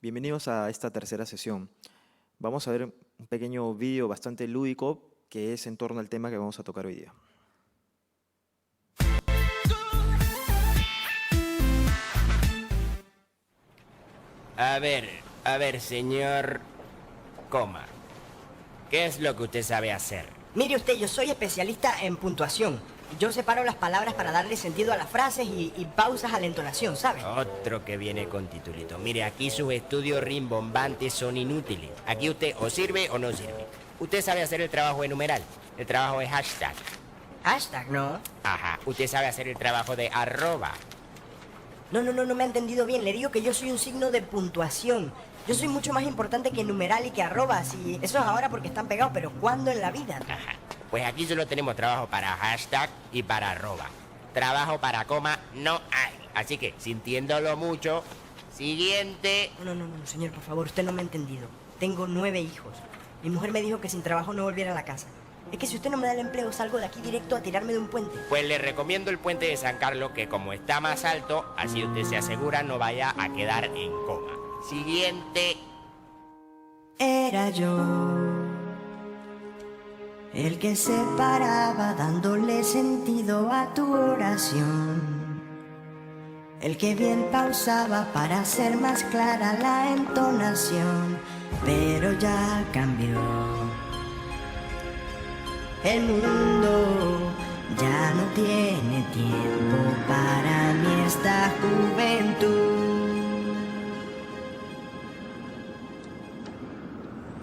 Bienvenidos a esta tercera sesión. Vamos a ver un pequeño vídeo bastante lúdico que es en torno al tema que vamos a tocar hoy día. A ver, señor Coma. ¿Qué es lo que usted sabe hacer? Mire usted, yo soy especialista en puntuación. Yo separo las palabras para darle sentido a las frases y pausas a la entonación, ¿sabe? Otro que viene con titulito. Mire, aquí sus estudios rimbombantes son inútiles. Aquí usted o sirve o no sirve. Usted sabe hacer el trabajo de numeral, el trabajo de hashtag. Hashtag, ¿no? Ajá, usted sabe hacer el trabajo de arroba. No me ha entendido bien. Le digo que yo soy un signo de puntuación. Yo soy mucho más importante que numeral y que arrobas. Y eso es ahora porque están pegados, pero ¿cuándo en la vida? Ajá. Pues aquí solo tenemos trabajo para hashtag y para arroba. Trabajo para coma no hay. Así que, sintiéndolo mucho, siguiente. No, señor, por favor, usted no me ha entendido. Tengo 9 hijos. Mi mujer me dijo que sin trabajo no volviera a la casa. Es que si usted no me da el empleo, salgo de aquí directo a tirarme de un puente. Pues le recomiendo el puente de San Carlos, que como está más alto, así usted se asegura no vaya a quedar en coma. Siguiente. Era yo el que se paraba dándole sentido a tu oración, el que bien pausaba para hacer más clara la entonación, pero ya cambió. El mundo ya no tiene tiempo para mí esta juventud.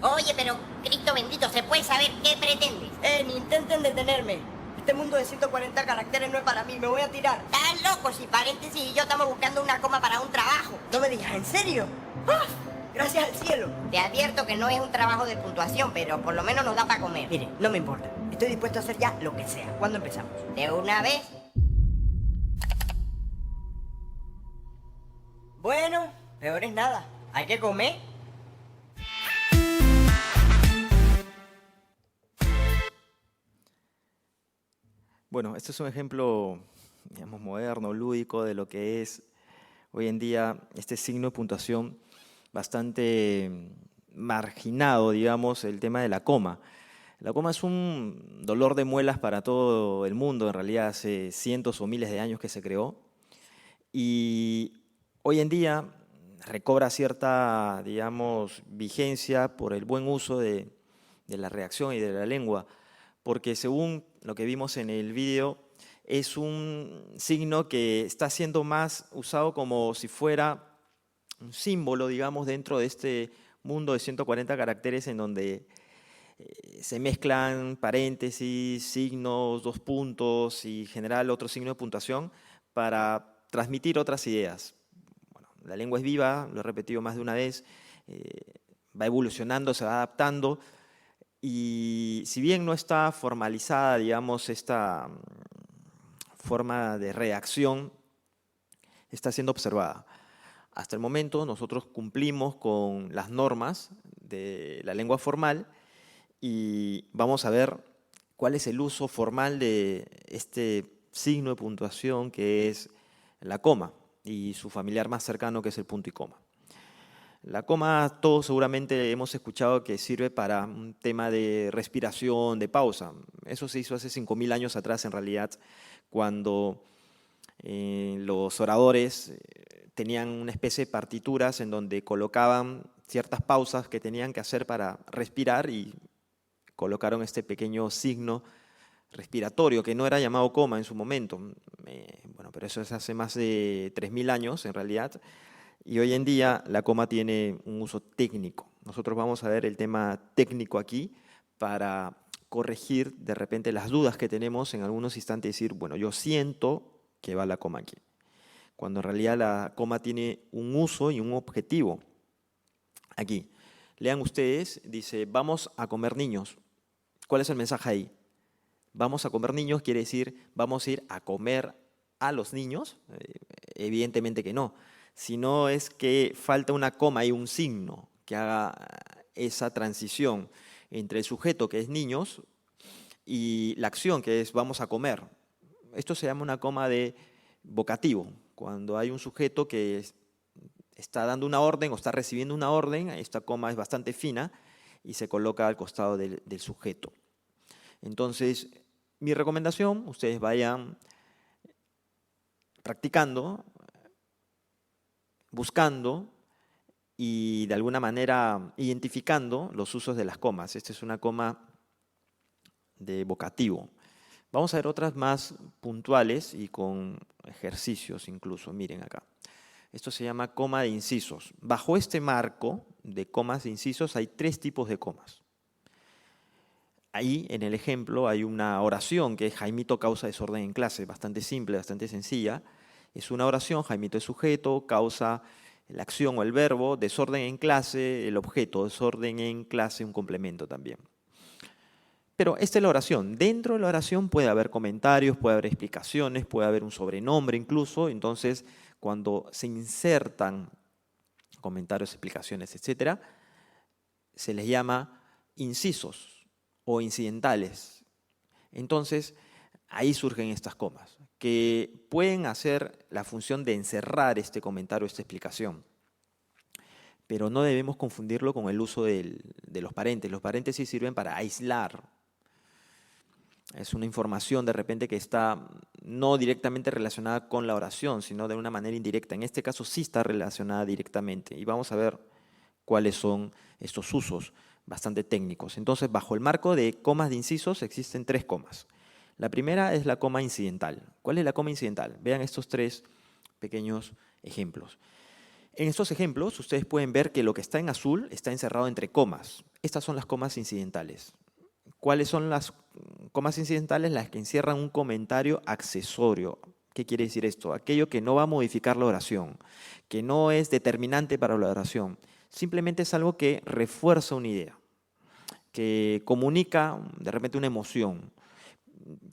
Oye, pero, Cristo bendito, ¿se puede saber qué pretendes? Ni intenten detenerme. Este mundo de 140 caracteres no es para mí, me voy a tirar. Estás loco si paréntesis y yo estamos buscando una coma para un trabajo. No me digas, ¿en serio? ¡Ah! Gracias al cielo. Te advierto que no es un trabajo de puntuación, pero por lo menos nos da para comer. Mire, no me importa. Estoy dispuesto a hacer ya lo que sea. ¿Cuándo empezamos? De una vez. Bueno, peor es nada. Hay que comer. Bueno, este es un ejemplo, digamos, moderno, lúdico de lo que es hoy en día este signo de puntuación bastante marginado, digamos, el tema de la coma. La coma es un dolor de muelas para todo el mundo, en realidad hace cientos o miles de años que se creó. Y hoy en día recobra cierta, digamos, vigencia por el buen uso de la redacción y de la lengua, porque según lo que vimos en el vídeo, es un signo que está siendo más usado como si fuera un símbolo, digamos, dentro de este mundo de 140 caracteres en donde se mezclan paréntesis, signos, dos puntos y en general otro signo de puntuación para transmitir otras ideas. Bueno, la lengua es viva, lo he repetido más de una vez, va evolucionando, se va adaptando. Y si bien no está formalizada, digamos, esta forma de redacción, está siendo observada. Hasta el momento nosotros cumplimos con las normas de la lengua formal y vamos a ver cuál es el uso formal de este signo de puntuación que es la coma y su familiar más cercano que es el punto y coma. La coma, todos seguramente hemos escuchado que sirve para un tema de respiración, de pausa. Eso se hizo hace 5000 años atrás, en realidad, cuando los oradores tenían una especie de partituras en donde colocaban ciertas pausas que tenían que hacer para respirar y colocaron este pequeño signo respiratorio que no era llamado coma en su momento. Bueno, pero eso es hace más de 3000 años, en realidad. Y hoy en día la coma tiene un uso técnico. Nosotros vamos a ver el tema técnico aquí para corregir de repente las dudas que tenemos en algunos instantes y decir, bueno, yo siento que va la coma aquí. Cuando en realidad la coma tiene un uso y un objetivo. Aquí, lean ustedes, dice, vamos a comer niños. ¿Cuál es el mensaje ahí? Vamos a comer niños quiere decir, vamos a ir a comer a los niños. Evidentemente que no. Sino es que falta una coma y un signo que haga esa transición entre el sujeto, que es niños, y la acción, que es vamos a comer. Esto se llama una coma de vocativo, cuando hay un sujeto que está dando una orden o está recibiendo una orden, esta coma es bastante fina y se coloca al costado del sujeto. Entonces, mi recomendación, ustedes vayan practicando, buscando y de alguna manera identificando los usos de las comas. Esta es una coma de vocativo. Vamos a ver otras más puntuales y con ejercicios incluso. Miren acá. Esto se llama coma de incisos. Bajo este marco de comas de incisos hay 3 tipos de comas. Ahí, en el ejemplo, hay una oración que es Jaimito causa desorden en clase, bastante simple, bastante sencilla. Es una oración, Jaimito es sujeto, causa la acción o el verbo, desorden en clase, el objeto, desorden en clase, un complemento también. Pero esta es la oración. Dentro de la oración puede haber comentarios, puede haber explicaciones, puede haber un sobrenombre incluso. Entonces, cuando se insertan comentarios, explicaciones, etc., se les llama incisos o incidentales. Entonces, ahí surgen estas comas, que pueden hacer la función de encerrar este comentario, esta explicación. Pero no debemos confundirlo con el uso de los paréntesis. Los paréntesis sirven para aislar. Es una información de repente que está no directamente relacionada con la oración, sino de una manera indirecta. En este caso sí está relacionada directamente. Y vamos a ver cuáles son estos usos bastante técnicos. Entonces, bajo el marco de comas de incisos existen 3 comas. La primera es la coma incidental. ¿Cuál es la coma incidental? Vean estos 3 pequeños ejemplos. En estos ejemplos ustedes pueden ver que lo que está en azul está encerrado entre comas. Estas son las comas incidentales. ¿Cuáles son las comas incidentales? Las que encierran un comentario accesorio. ¿Qué quiere decir esto? Aquello que no va a modificar la oración, que no es determinante para la oración. Simplemente es algo que refuerza una idea, que comunica de repente una emoción,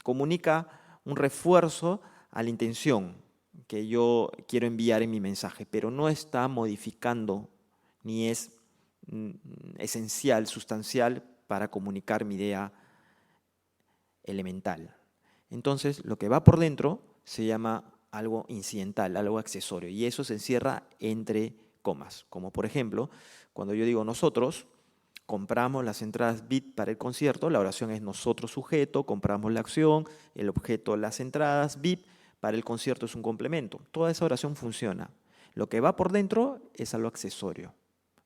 comunica un refuerzo a la intención que yo quiero enviar en mi mensaje, pero no está modificando ni es esencial, sustancial para comunicar mi idea elemental. Entonces, lo que va por dentro se llama algo incidental, algo accesorio, y eso se encierra entre comas. Como por ejemplo, cuando yo digo nosotros compramos las entradas VIP para el concierto, la oración es nosotros sujeto, compramos la acción, el objeto las entradas VIP, para el concierto es un complemento. Toda esa oración funciona. Lo que va por dentro es algo accesorio.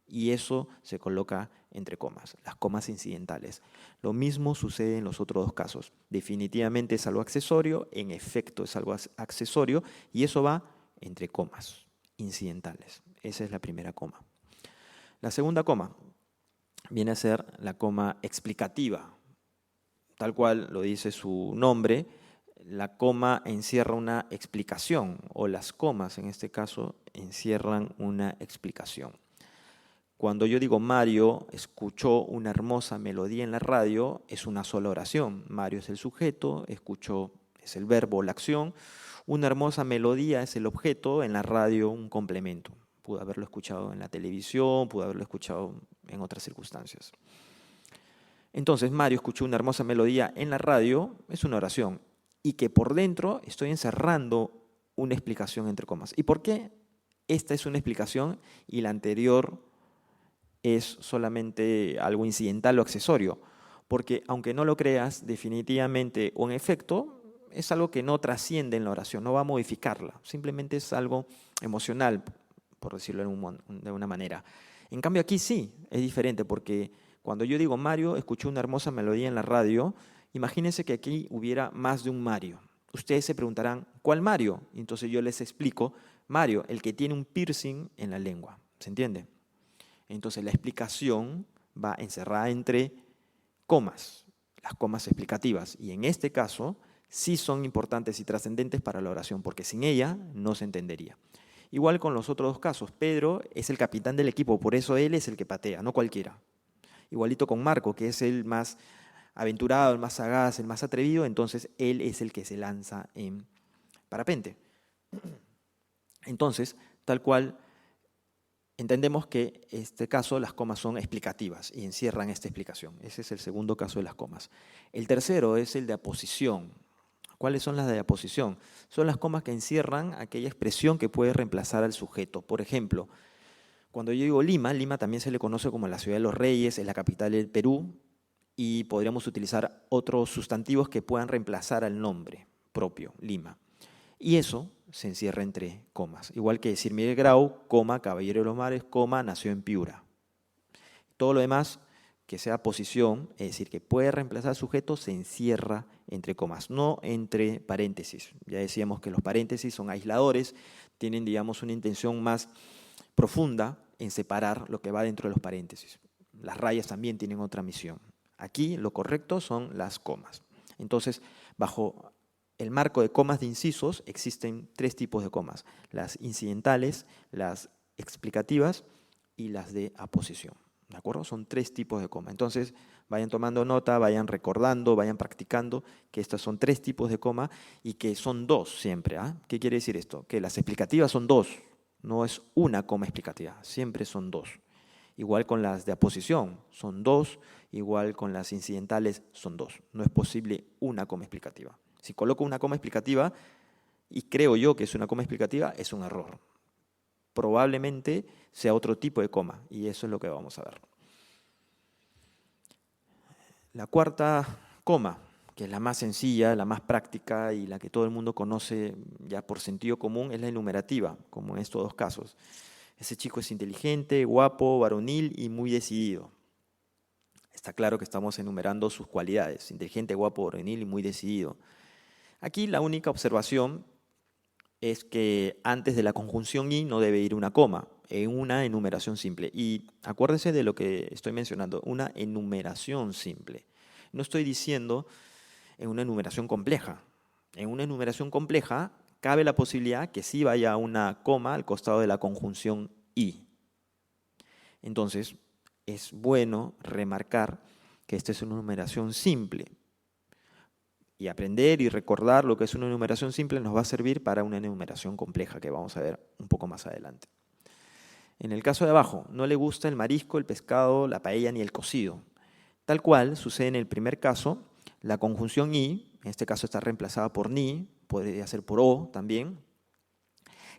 Y eso se coloca entre comas, las comas incidentales. Lo mismo sucede en los otros 2 casos. Definitivamente es algo accesorio, en efecto es algo accesorio, y eso va entre comas incidentales. Esa es la primera coma. La segunda coma viene a ser la coma explicativa. Tal cual lo dice su nombre, la coma encierra una explicación, o las comas en este caso encierran una explicación. Cuando yo digo Mario escuchó una hermosa melodía en la radio, es una sola oración. Mario es el sujeto, escuchó es el verbo, la acción. Una hermosa melodía es el objeto, en la radio un complemento. Pudo haberlo escuchado en la televisión, pudo haberlo escuchado en otras circunstancias. Entonces, Mario escuchó una hermosa melodía en la radio, es una oración. Y que por dentro estoy encerrando una explicación entre comas. ¿Y por qué esta es una explicación y la anterior es solamente algo incidental o accesorio? Porque aunque no lo creas, definitivamente o en efecto, es algo que no trasciende en la oración, no va a modificarla, simplemente es algo emocional, por decirlo de una manera. En cambio aquí sí, es diferente, porque cuando yo digo Mario escuchó una hermosa melodía en la radio, imagínense que aquí hubiera más de un Mario. Ustedes se preguntarán, ¿cuál Mario? Y entonces yo les explico, Mario, el que tiene un piercing en la lengua, ¿se entiende? Entonces la explicación va encerrada entre comas, las comas explicativas, y en este caso sí son importantes y trascendentes para la oración, porque sin ella no se entendería. Igual con los otros 2 casos, Pedro es el capitán del equipo, por eso él es el que patea, no cualquiera. Igualito con Marco, que es el más aventurado, el más sagaz, el más atrevido, entonces él es el que se lanza en parapente. Entonces, tal cual, entendemos que en este caso las comas son explicativas y encierran esta explicación. Ese es el segundo caso de las comas. El tercero es el de aposición. ¿Cuáles son las de aposición? Son las comas que encierran aquella expresión que puede reemplazar al sujeto. Por ejemplo, cuando yo digo Lima, Lima también se le conoce como la ciudad de los reyes, es la capital del Perú, y podríamos utilizar otros sustantivos que puedan reemplazar al nombre propio, Lima. Y eso se encierra entre comas. Igual que decir Miguel Grau, coma, caballero de los mares, coma, nació en Piura. Todo lo demás que sea posición, es decir, que puede reemplazar al sujeto, se encierra entre comas, no entre paréntesis. Ya decíamos que los paréntesis son aisladores, tienen, digamos, una intención más profunda en separar lo que va dentro de los paréntesis. Las rayas también tienen otra misión. Aquí lo correcto son las comas. Entonces, bajo el marco de comas de incisos existen tres tipos de comas: las incidentales, las explicativas y las de aposición. ¿De acuerdo? Son tres tipos de coma. Entonces, vayan tomando nota, vayan recordando, vayan practicando que estos son tres tipos de coma y que son dos siempre. ¿Qué quiere decir esto? Que las explicativas son dos, no es una coma explicativa, siempre son dos. Igual con las de aposición, son dos, igual con las incidentales, son dos. No es posible una coma explicativa. Si coloco una coma explicativa y creo yo que es una coma explicativa, es un error. Probablemente sea otro tipo de coma, y eso es lo que vamos a ver. La cuarta coma, que es la más sencilla, la más práctica y la que todo el mundo conoce ya por sentido común, es la enumerativa, como en estos dos casos. Ese chico es inteligente, guapo, varonil y muy decidido. Está claro que estamos enumerando sus cualidades: inteligente, guapo, varonil y muy decidido. Aquí la única observación es que antes de la conjunción y no debe ir una coma, en una enumeración simple. Y acuérdense de lo que estoy mencionando, una enumeración simple. No estoy diciendo en una enumeración compleja. En una enumeración compleja cabe la posibilidad que sí vaya una coma al costado de la conjunción y. Entonces, es bueno remarcar que esta es una enumeración simple. Y aprender y recordar lo que es una enumeración simple nos va a servir para una enumeración compleja que vamos a ver un poco más adelante. En el caso de abajo, no le gusta el marisco, el pescado, la paella ni el cocido. Tal cual sucede en el primer caso, la conjunción y, en este caso está reemplazada por ni, podría ser por o también.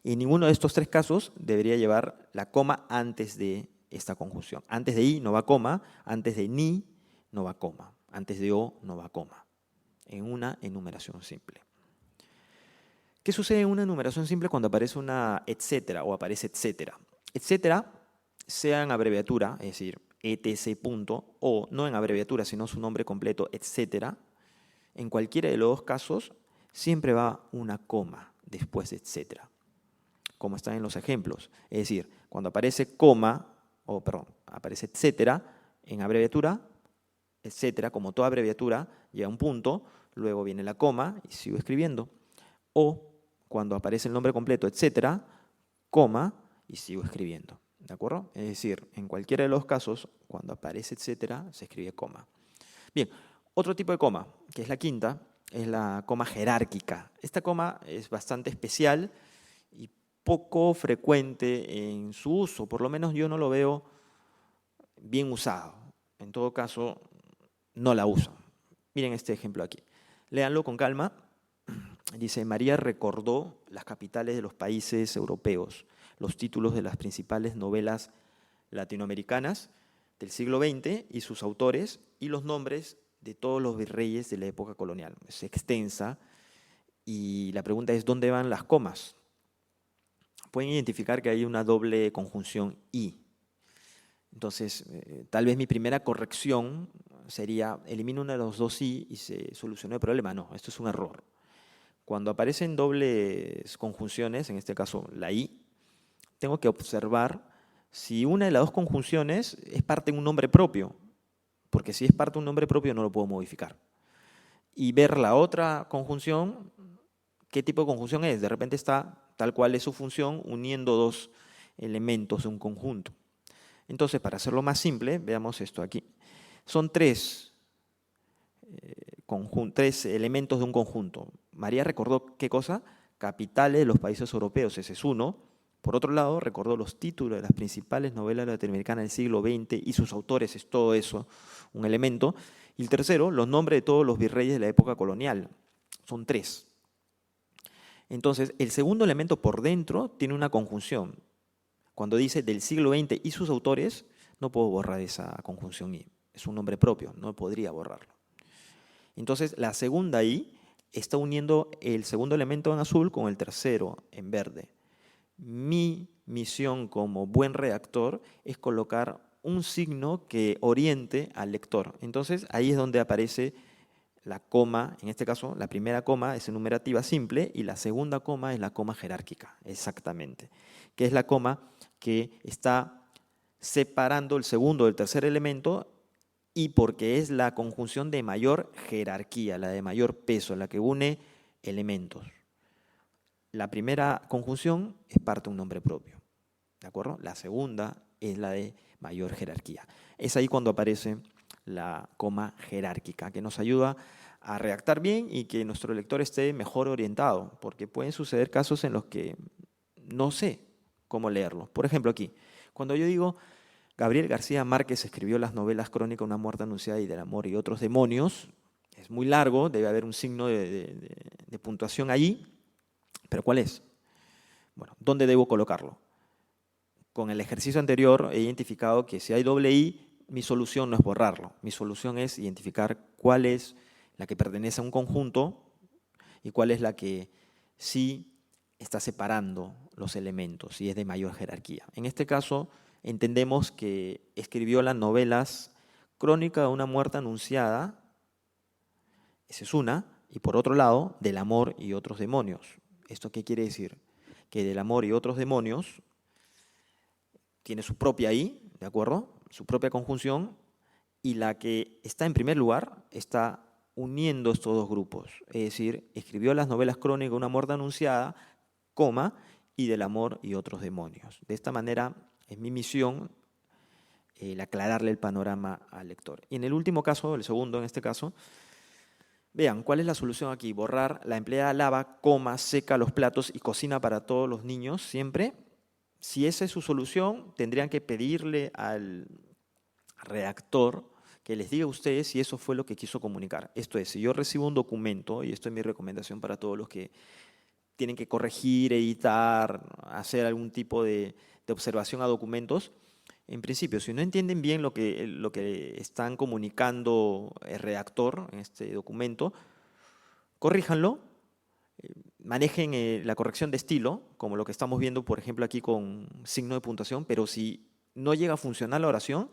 Y en ninguno de estos tres casos debería llevar la coma antes de esta conjunción. Antes de i no va coma, antes de ni no va coma, antes de o no va coma. En una enumeración simple. ¿Qué sucede en una enumeración simple cuando aparece una etcétera o aparece etcétera? Etcétera, sea en abreviatura, es decir, etc. punto, o no en abreviatura, sino su nombre completo, etcétera, en cualquiera de los dos casos siempre va una coma después de etcétera, como están en los ejemplos. Es decir, cuando aparece aparece etcétera en abreviatura, etcétera, como toda abreviatura, lleva un punto, luego viene la coma y sigo escribiendo. O cuando aparece el nombre completo, etcétera, coma y sigo escribiendo. ¿De acuerdo? Es decir, en cualquiera de los casos, cuando aparece etcétera, se escribe coma. Bien, otro tipo de coma, que es la quinta, es la coma jerárquica. Esta coma es bastante especial y poco frecuente en su uso, por lo menos yo no lo veo bien usado. En todo caso, no la usan. Miren este ejemplo aquí. Léanlo con calma. Dice: María recordó las capitales de los países europeos, los títulos de las principales novelas latinoamericanas del siglo XX y sus autores, y los nombres de todos los virreyes de la época colonial. Es extensa y la pregunta es: ¿dónde van las comas? Pueden identificar que hay una doble conjunción y. Entonces, tal vez mi primera corrección sería: elimino uno de los dos y se solucionó el problema. No, esto es un error. Cuando aparecen dobles conjunciones, en este caso la i, tengo que observar si una de las dos conjunciones es parte de un nombre propio, porque si es parte de un nombre propio no lo puedo modificar. Y ver la otra conjunción, qué tipo de conjunción es. De repente está tal cual es su función, uniendo dos elementos de un conjunto. Entonces, para hacerlo más simple, veamos esto aquí. Son tres elementos de un conjunto. María recordó, ¿qué cosa? Capitales de los países europeos, ese es uno. Por otro lado, recordó los títulos de las principales novelas latinoamericanas del siglo XX y sus autores, es todo eso un elemento. Y el tercero, los nombres de todos los virreyes de la época colonial. son 3. Entonces, el segundo elemento por dentro tiene una conjunción. Cuando dice del siglo XX y sus autores, no puedo borrar esa conjunción I. Es un nombre propio, no podría borrarlo. Entonces, la segunda I está uniendo el segundo elemento en azul con el tercero en verde. Mi misión como buen redactor es colocar un signo que oriente al lector. Entonces, ahí es donde aparece la coma, en este caso, la primera coma es enumerativa simple y la segunda coma es la coma jerárquica, exactamente, que es la coma que está separando el segundo del tercer elemento y porque es la conjunción de mayor jerarquía, la de mayor peso, la que une elementos. La primera conjunción es parte de un nombre propio, ¿de acuerdo? La segunda es la de mayor jerarquía. Es ahí cuando aparece la coma jerárquica, que nos ayuda a redactar bien y que nuestro lector esté mejor orientado, porque pueden suceder casos en los que no sé cómo leerlo. Por ejemplo, aquí, cuando yo digo Gabriel García Márquez escribió las novelas Crónica, una muerte anunciada y del amor y otros demonios, es muy largo, debe haber un signo de puntuación allí, pero ¿cuál es? Bueno, ¿dónde debo colocarlo? Con el ejercicio anterior he identificado que si hay doble I, mi solución no es borrarlo. Mi solución es identificar cuál es la que pertenece a un conjunto y cuál es la que sí está separando los elementos y es de mayor jerarquía. En este caso, entendemos que escribió las novelas Crónica de una muerte anunciada, esa es una, y por otro lado, del amor y otros demonios. ¿Esto qué quiere decir? Que del amor y otros demonios tiene su propia I, ¿de acuerdo? Su propia conjunción, y la que está en primer lugar está uniendo estos dos grupos. Es decir, escribió las novelas Crónica, una muerte anunciada, coma, y del amor y otros demonios. De esta manera, es mi misión el aclararle el panorama al lector. Y en el último caso, el segundo en este caso, vean, ¿cuál es la solución aquí? Borrar la empleada lava, coma, seca los platos y cocina para todos los niños siempre. Si esa es su solución, tendrían que pedirle al redactor que les diga a ustedes si eso fue lo que quiso comunicar. Esto es, si yo recibo un documento, y esto es mi recomendación para todos los que tienen que corregir, editar, hacer algún tipo de observación a documentos, en principio, si no entienden bien lo que están comunicando el redactor en este documento, corríjanlo, manejen la corrección de estilo, como lo que estamos viendo, por ejemplo, aquí con signo de puntuación, pero si no llega a funcionar la oración,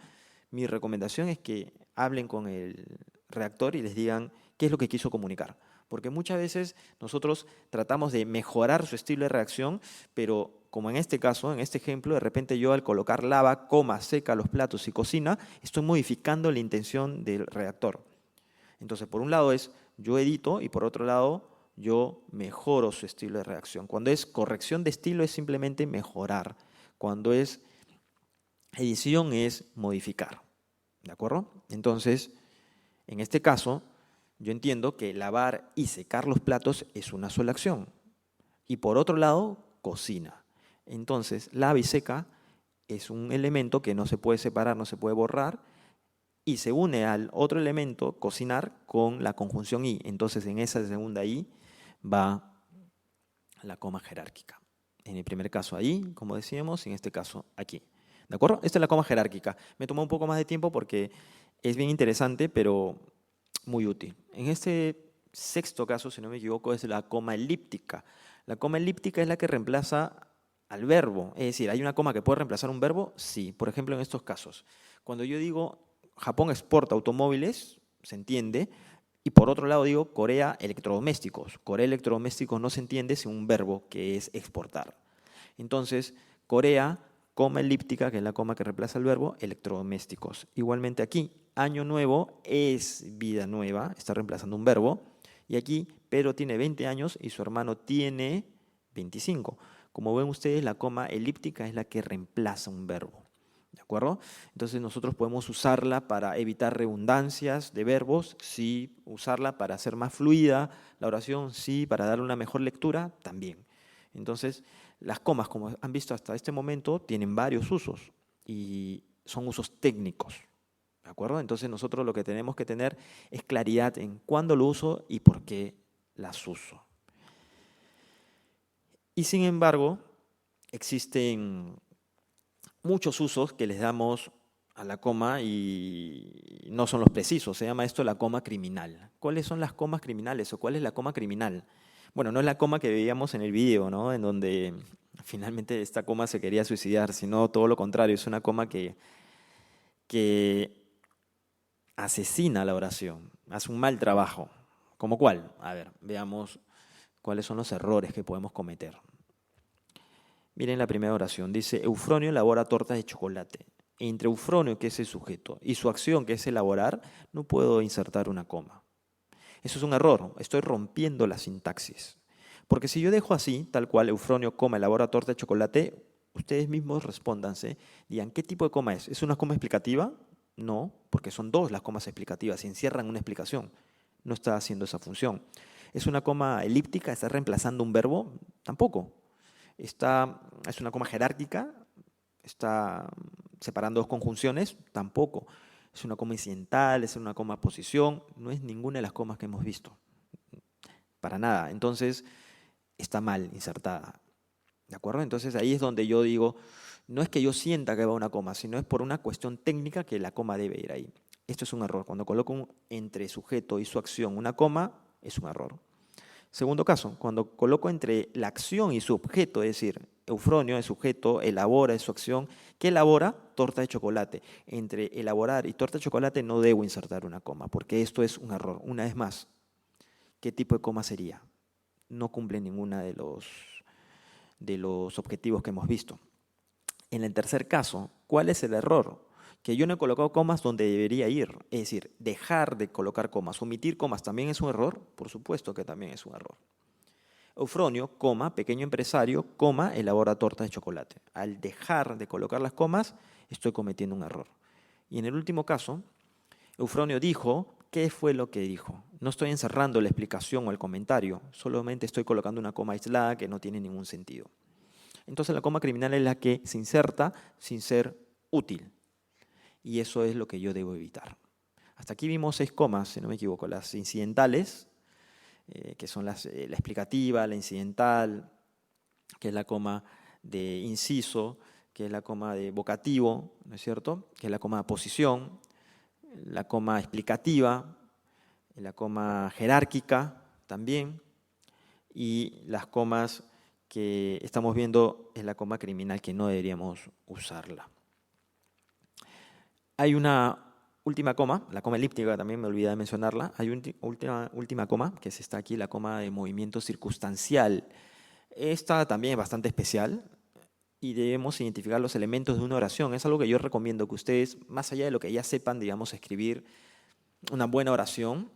mi recomendación es que hablen con el redactor y les digan qué es lo que quiso comunicar. Porque muchas veces nosotros tratamos de mejorar su estilo de redacción, pero como en este caso, en este ejemplo, de repente yo al colocar lava, coma, seca los platos y cocina, estoy modificando la intención del redactor. Entonces, por un lado es yo edito y por otro lado yo mejoro su estilo de redacción. Cuando es corrección de estilo es simplemente mejorar. Cuando es edición es modificar. ¿De acuerdo? Entonces, en este caso, yo entiendo que lavar y secar los platos es una sola acción. Y por otro lado, cocina. Entonces, lava y seca es un elemento que no se puede separar, no se puede borrar, y se une al otro elemento, cocinar, con la conjunción I. Entonces, en esa segunda I va la coma jerárquica. En el primer caso ahí, como decíamos, y en este caso aquí. ¿De acuerdo? Esta es la coma jerárquica. Me tomó un poco más de tiempo porque es bien interesante, pero muy útil. En este sexto caso, si no me equivoco, es la coma elíptica. La coma elíptica es la que reemplaza al verbo. Es decir, ¿hay una coma que puede reemplazar un verbo? Sí. Por ejemplo, en estos casos. Cuando yo digo Japón exporta automóviles, se entiende, y por otro lado digo Corea electrodomésticos. Corea electrodomésticos no se entiende sin un verbo que es exportar. Entonces, Corea, coma elíptica, que es la coma que reemplaza el verbo, electrodomésticos. Igualmente aquí, año nuevo es vida nueva, está reemplazando un verbo. Y aquí, Pedro tiene 20 años y su hermano tiene 25. Como ven ustedes, la coma elíptica es la que reemplaza un verbo. ¿De acuerdo? Entonces nosotros podemos usarla para evitar redundancias de verbos, sí, usarla para hacer más fluida la oración, sí, para darle una mejor lectura, también. Entonces, las comas, como han visto hasta este momento, tienen varios usos y son usos técnicos. ¿De acuerdo? Entonces nosotros lo que tenemos que tener es claridad en cuándo lo uso y por qué las uso. Y sin embargo, existen muchos usos que les damos a la coma y no son los precisos. Se llama esto la coma criminal. ¿Cuáles son las comas criminales o cuál es la coma criminal? Bueno, no es la coma que veíamos en el video, ¿no? En donde finalmente esta coma se quería suicidar, sino todo lo contrario. Es una coma que asesina la oración, hace un mal trabajo. ¿Cómo cuál? A ver, veamos cuáles son los errores que podemos cometer. Miren la primera oración. Dice, Eufronio elabora tortas de chocolate. Entre Eufronio, que es el sujeto, y su acción, que es elaborar, no puedo insertar una coma. Eso es un error. Estoy rompiendo la sintaxis. Porque si yo dejo así, tal cual, Eufronio, coma, elabora torta de chocolate, ustedes mismos respóndanse, digan, ¿qué tipo de coma es? ¿Es una coma explicativa? No, porque son dos las comas explicativas, se encierran una explicación. No está haciendo esa función. ¿Es una coma elíptica? ¿Está reemplazando un verbo? Tampoco. ¿Es una coma jerárquica? ¿Está separando dos conjunciones? Tampoco. ¿Es una coma incidental? ¿Es una coma posición? No es ninguna de las comas que hemos visto. Para nada. Entonces, está mal insertada. ¿De acuerdo? Entonces, ahí es donde yo digo, no es que yo sienta que va una coma, sino es por una cuestión técnica que la coma debe ir ahí. Esto es un error. Cuando coloco entre sujeto y su acción una coma, es un error. Segundo caso, cuando coloco entre la acción y su objeto, es decir, Eufronio, el sujeto, elabora su acción. ¿Qué elabora? Torta de chocolate. Entre elaborar y torta de chocolate no debo insertar una coma, porque esto es un error. Una vez más, ¿qué tipo de coma sería? No cumple ninguna de los objetivos que hemos visto. En el tercer caso, ¿cuál es el error? Que yo no he colocado comas donde debería ir. Es decir, dejar de colocar comas, omitir comas, ¿también es un error? Por supuesto que también es un error. Eufronio, coma, pequeño empresario, coma, elabora torta de chocolate. Al dejar de colocar las comas, estoy cometiendo un error. Y en el último caso, Eufronio dijo, ¿qué fue lo que dijo? No estoy encerrando la explicación o el comentario, solamente estoy colocando una coma aislada que no tiene ningún sentido. Entonces la coma criminal es la que se inserta sin ser útil. Y eso es lo que yo debo evitar. Hasta aquí vimos 6 comas, si no me equivoco, las incidentales, que son la explicativa, la incidental, que es la coma de inciso, que es la coma de vocativo, ¿no es cierto? Que es la coma de posición, la coma explicativa, la coma jerárquica también, y las comas que estamos viendo es la coma criminal, que no deberíamos usarla. Hay una última coma, la coma elíptica, también me olvidé de mencionarla. Hay una última coma, que es esta aquí, la coma de movimiento circunstancial. Esta también es bastante especial y debemos identificar los elementos de una oración. Es algo que yo recomiendo que ustedes, más allá de lo que ya sepan, digamos, escribir una buena oración,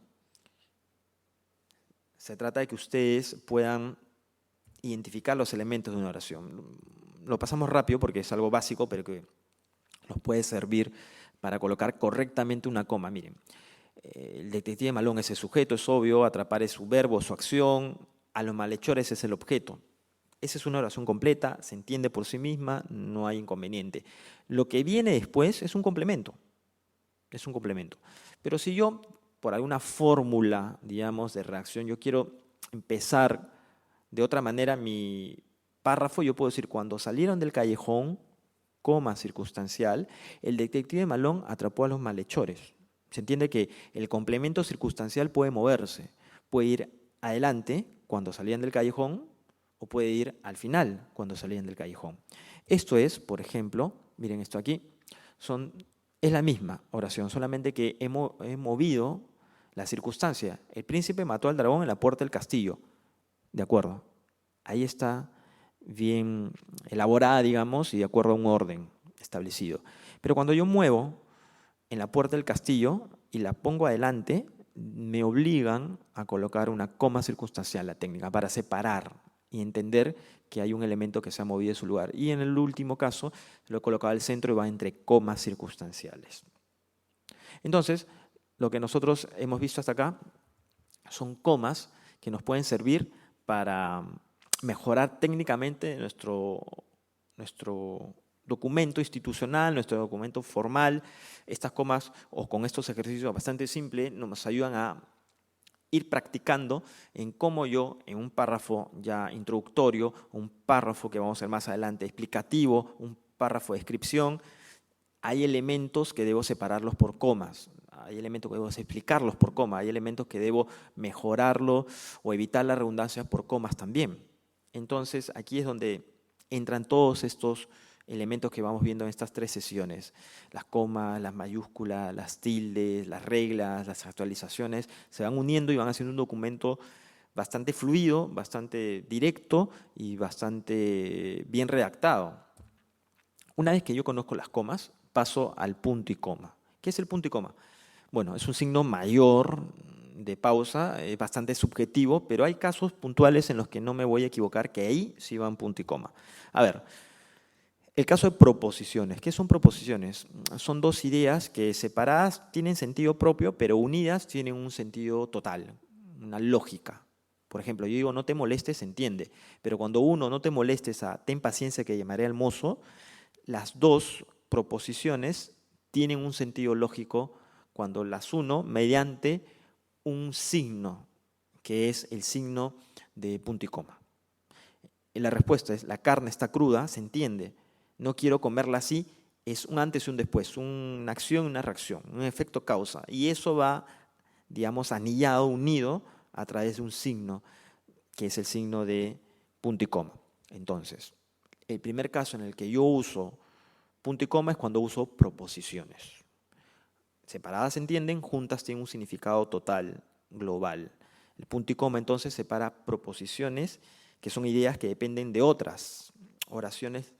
se trata de que ustedes puedan identificar los elementos de una oración. Lo pasamos rápido porque es algo básico, pero que nos puede servir para colocar correctamente una coma. Miren, el detective Malón es el sujeto, es obvio, atrapar es su verbo, su acción, a los malhechores es el objeto. Esa es una oración completa, se entiende por sí misma, no hay inconveniente. Lo que viene después es un complemento, Pero si yo, por alguna fórmula, digamos, de redacción, yo quiero empezar de otra manera mi párrafo, yo puedo decir, cuando salieron del callejón, coma circunstancial, el detective Malón atrapó a los malhechores. Se entiende que el complemento circunstancial puede moverse, puede ir adelante cuando salían del callejón o puede ir al final cuando salían del callejón. Esto es, por ejemplo, miren esto aquí, es la misma oración, solamente que he movido la circunstancia. El príncipe mató al dragón en la puerta del castillo. De acuerdo, ahí está bien elaborada, digamos, y de acuerdo a un orden establecido. Pero cuando yo muevo en la puerta del castillo y la pongo adelante, me obligan a colocar una coma circunstancial, la técnica, para separar y entender que hay un elemento que se ha movido de su lugar. Y en el último caso, lo he colocado al centro y va entre comas circunstanciales. Entonces, lo que nosotros hemos visto hasta acá son comas que nos pueden servir para mejorar técnicamente nuestro documento institucional, nuestro documento formal. Estas comas, o con estos ejercicios bastante simples, nos ayudan a ir practicando en cómo yo, en un párrafo ya introductorio, un párrafo que vamos a ver más adelante explicativo, un párrafo de descripción, hay elementos que debo separarlos por comas, hay elementos que debo explicarlos por comas, hay elementos que debo mejorarlo o evitar la redundancia por comas también. Entonces, aquí es donde entran todos estos elementos que vamos viendo en estas 3 sesiones. Las comas, las mayúsculas, las tildes, las reglas, las actualizaciones, se van uniendo y van haciendo un documento bastante fluido, bastante directo y bastante bien redactado. Una vez que yo conozco las comas, paso al punto y coma. ¿Qué es el punto y coma? Bueno, es un signo mayor de pausa, es bastante subjetivo, pero hay casos puntuales en los que no me voy a equivocar, que ahí sí van punto y coma. A ver, el caso de proposiciones. ¿Qué son proposiciones? Son 2 ideas que separadas tienen sentido propio, pero unidas tienen un sentido total, una lógica. Por ejemplo, yo digo no te molestes, se entiende, pero cuando uno no te molestes a ten paciencia que llamaré al mozo, las 2 proposiciones tienen un sentido lógico cuando las uno mediante un signo, que es el signo de punto y coma. Y la respuesta es, la carne está cruda, se entiende, no quiero comerla así, es un antes y un después, una acción y una reacción, un efecto causa. Y eso va, digamos, anillado, unido a través de un signo, que es el signo de punto y coma. Entonces, el primer caso en el que yo uso punto y coma es cuando uso proposiciones. Separadas se entienden, juntas tienen un significado total, global. El punto y coma entonces separa proposiciones, que son ideas que dependen de otras, oraciones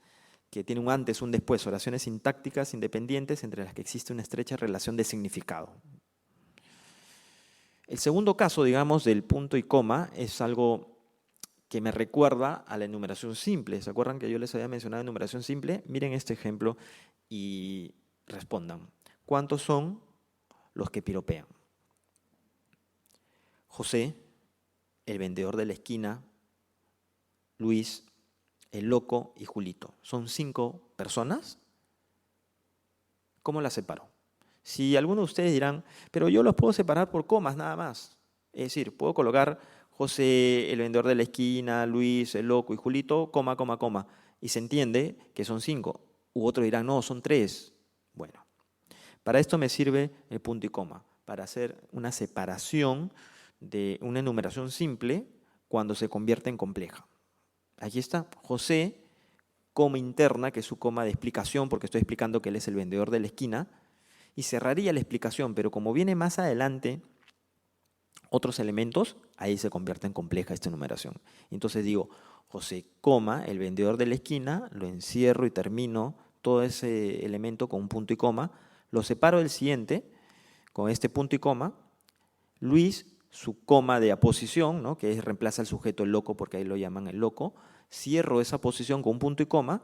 que tienen un antes, un después, oraciones sintácticas independientes entre las que existe una estrecha relación de significado. El segundo caso, digamos, del punto y coma es algo que me recuerda a la enumeración simple. ¿Se acuerdan que yo les había mencionado enumeración simple? Miren este ejemplo y respondan. ¿Cuántos son los que piropean? José, el vendedor de la esquina, Luis, el loco y Julito. ¿Son 5 personas? ¿Cómo las separo? Si algunos de ustedes dirán, pero yo los puedo separar por comas nada más. Es decir, puedo colocar José, el vendedor de la esquina, Luis, el loco y Julito, coma, coma, coma. Y se entiende que son 5. U otros dirán, no, son 3. Bueno, para esto me sirve el punto y coma, para hacer una separación de una enumeración simple cuando se convierte en compleja. Aquí está, José, coma interna, que es su coma de explicación, porque estoy explicando que él es el vendedor de la esquina, y cerraría la explicación, pero como viene más adelante otros elementos, ahí se convierte en compleja esta enumeración. Entonces digo, José, coma, el vendedor de la esquina, lo encierro y termino todo ese elemento con un punto y coma, lo separo del siguiente con este punto y coma, Luis, su coma de aposición, ¿no? Que reemplaza al sujeto el loco, porque ahí lo llaman el loco, cierro esa posición con un punto y coma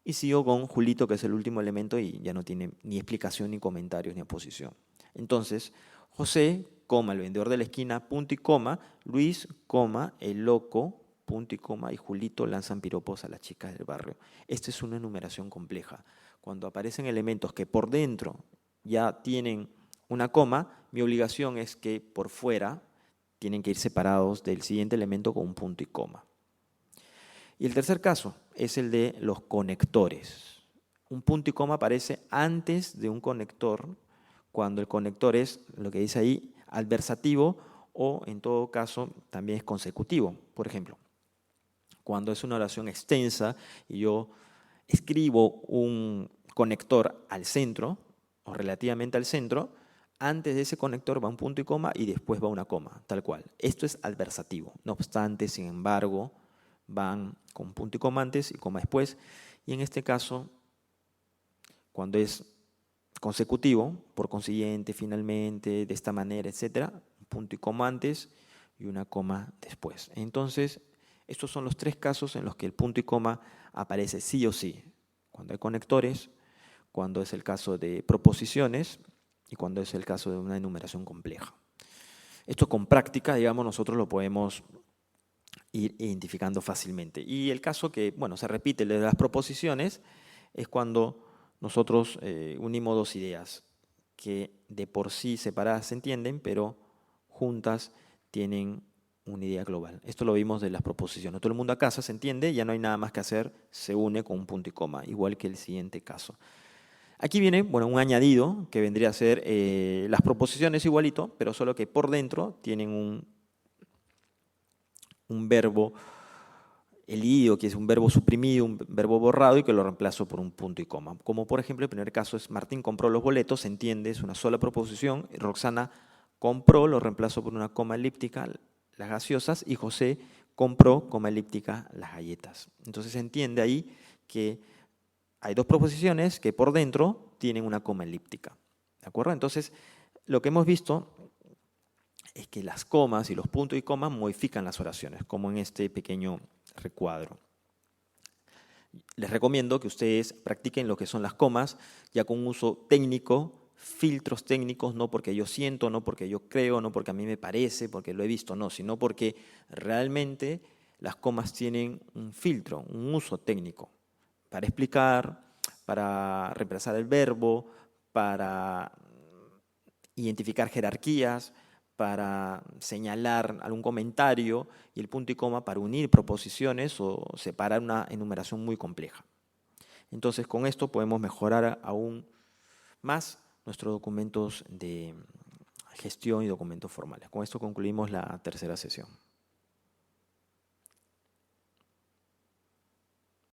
y sigo con Julito, que es el último elemento y ya no tiene ni explicación, ni comentarios, ni aposición. Entonces, José, coma, el vendedor de la esquina, punto y coma, Luis, coma, el loco, punto y coma, y Julito lanzan piropos a las chicas del barrio. Esta es una enumeración compleja. Cuando aparecen elementos que por dentro ya tienen una coma, mi obligación es que por fuera tienen que ir separados del siguiente elemento con un punto y coma. Y el tercer caso es el de los conectores. Un punto y coma aparece antes de un conector, cuando el conector es, lo que dice ahí, adversativo o en todo caso también es consecutivo. Por ejemplo, cuando es una oración extensa y yo escribo un conector al centro o relativamente al centro, antes de ese conector va un punto y coma y después va una coma, tal cual. Esto es adversativo. No obstante, sin embargo, van con punto y coma antes y coma después. Y en este caso, cuando es consecutivo, por consiguiente, finalmente, de esta manera, etcétera, un punto y coma antes y una coma después. Entonces, estos son los 3 casos en los que el punto y coma aparece sí o sí. Cuando hay conectores, cuando es el caso de proposiciones y cuando es el caso de una enumeración compleja. Esto con práctica, digamos, nosotros lo podemos ir identificando fácilmente. Y el caso que, bueno, se repite, el de las proposiciones, es cuando nosotros unimos 2 ideas que de por sí separadas se entienden, pero juntas tienen una idea global. Esto lo vimos de las proposiciones. Todo el mundo a casa se entiende, ya no hay nada más que hacer, se une con un punto y coma, igual que el siguiente caso. Aquí viene, bueno, un añadido que vendría a ser las proposiciones igualito, pero solo que por dentro tienen un verbo elidido, que es un verbo suprimido, un verbo borrado y que lo reemplazo por un punto y coma. Como por ejemplo el primer caso es Martín compró los boletos, se entiende, es una sola proposición. Roxana compró, lo reemplazo por una coma elíptica, las gaseosas, y José compró, coma elíptica, las galletas. Entonces se entiende ahí que hay dos proposiciones que por dentro tienen una coma elíptica. ¿De acuerdo? Entonces, lo que hemos visto es que las comas y los puntos y comas modifican las oraciones, como en este pequeño recuadro. Les recomiendo que ustedes practiquen lo que son las comas, ya con un uso técnico, filtros técnicos, no porque yo siento, no porque yo creo, no porque a mí me parece, porque lo he visto, no, sino porque realmente las comas tienen un filtro, un uso técnico, para explicar, para reemplazar el verbo, para identificar jerarquías, para señalar algún comentario, y el punto y coma para unir proposiciones o separar una enumeración muy compleja. Entonces, con esto podemos mejorar aún más nuestros documentos de gestión y documentos formales. Con esto concluimos la tercera sesión.